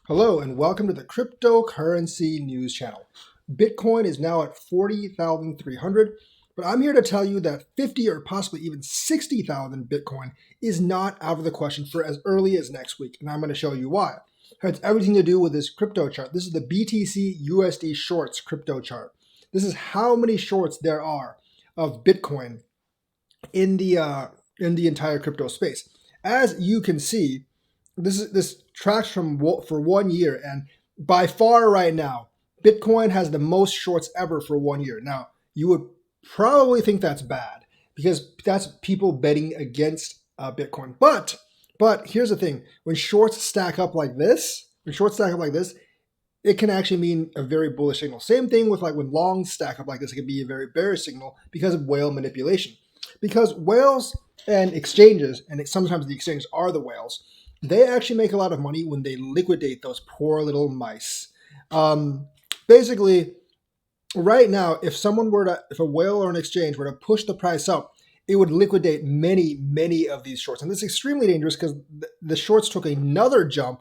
Hello and welcome to the Cryptocurrency News Channel. Bitcoin is now at 40,300, but I'm here to tell you that 50 or possibly even 60,000 Bitcoin is not out of the question for as early as next week, and I'm going to show you why. It has everything to do with this crypto chart. This is the BTC USD shorts crypto chart. This is how many shorts there are of Bitcoin in the entire crypto space. As you can see, this tracks for 1 year, and by far right now, Bitcoin has the most shorts ever for 1 year. Now, you would probably think that's bad because that's people betting against Bitcoin. But here's the thing: when shorts stack up like this, it can actually mean a very bullish signal. Same thing with like when longs stack up like this, it can be a very bearish signal because of whale manipulation. Because whales and exchanges, and sometimes the exchanges are the whales, they actually make a lot of money when they liquidate those poor little mice. Basically, right now, if a whale or an exchange were to push the price up, it would liquidate many of these shorts. And this is extremely dangerous because the shorts took another jump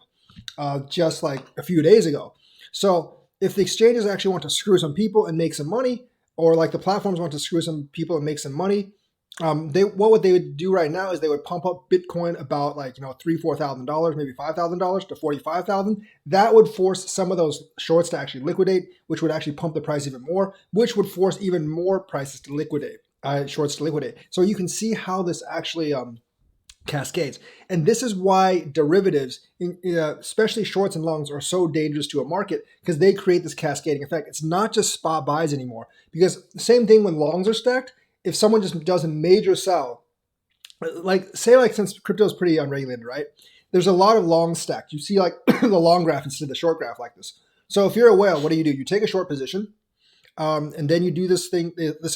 just like a few days ago. So if the exchanges actually want to screw some people and make some money, or like the platforms want to screw some people and make some money, what they would do right now is they would pump up Bitcoin about $3,000-4,000, maybe $5,000 to 45,000. That would force some of those shorts to actually liquidate, which would actually pump the price even more, which would force even more prices to liquidate, shorts to liquidate. So you can see how this actually cascades. And this is why derivatives, especially shorts and longs, are so dangerous to a market because they create this cascading effect. It's not just spot buys anymore, because the same thing when longs are stacked. If someone just does a major sell, since crypto is pretty unregulated, right? There's a lot of long stacked. You see like the long graph instead of the short graph like this. So if you're a whale, what do? You take a short position, and then you do this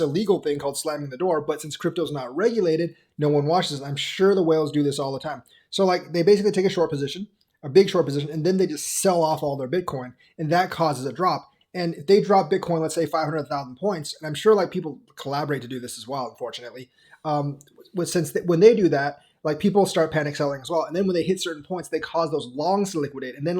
illegal thing called slamming the door. But since crypto is not regulated, no one watches it. I'm sure the whales do this all the time. So like they basically take a short position, a big short position, and then they just sell off all their Bitcoin, and that causes a drop. And if they drop Bitcoin, let's say 500,000 points, and I'm sure like people collaborate to do this as well, unfortunately. When they do that, like people start panic selling as well. And then when they hit certain points, they cause those longs to liquidate. And then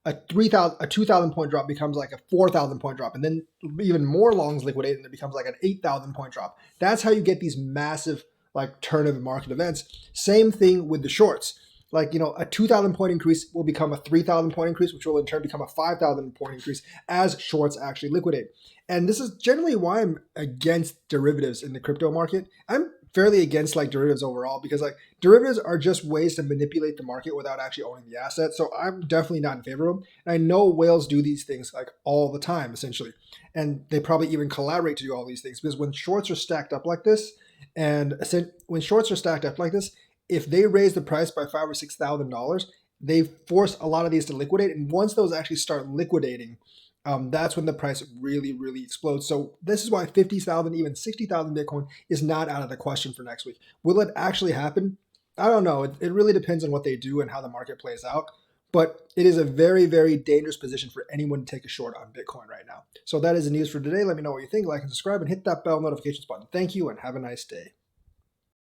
a 2,000 point drop becomes like a 4,000 point drop. And then even more longs liquidate and it becomes like an 8,000 point drop. That's how you get these massive like turn of market events. Same thing with the shorts. A 2,000 point increase will become a 3,000 point increase, which will in turn become a 5,000 point increase as shorts actually liquidate. And this is generally why I'm against derivatives in the crypto market. I'm fairly against like derivatives overall because like derivatives are just ways to manipulate the market without actually owning the asset. So I'm definitely not in favor of them. And I know whales do these things like all the time, essentially. And they probably even collaborate to do all these things because when shorts are stacked up like this, if they raise the price by $5,000 or $6,000, they force a lot of these to liquidate. And once those actually start liquidating, that's when the price really explodes. So this is why 50,000, even 60,000 Bitcoin is not out of the question for next week. Will it actually happen? I don't know. It really depends on what they do and how the market plays out. But it is a very dangerous position for anyone to take a short on Bitcoin right now. So that is the news for today. Let me know what you think. Like and subscribe and hit that bell notifications button. Thank you and have a nice day.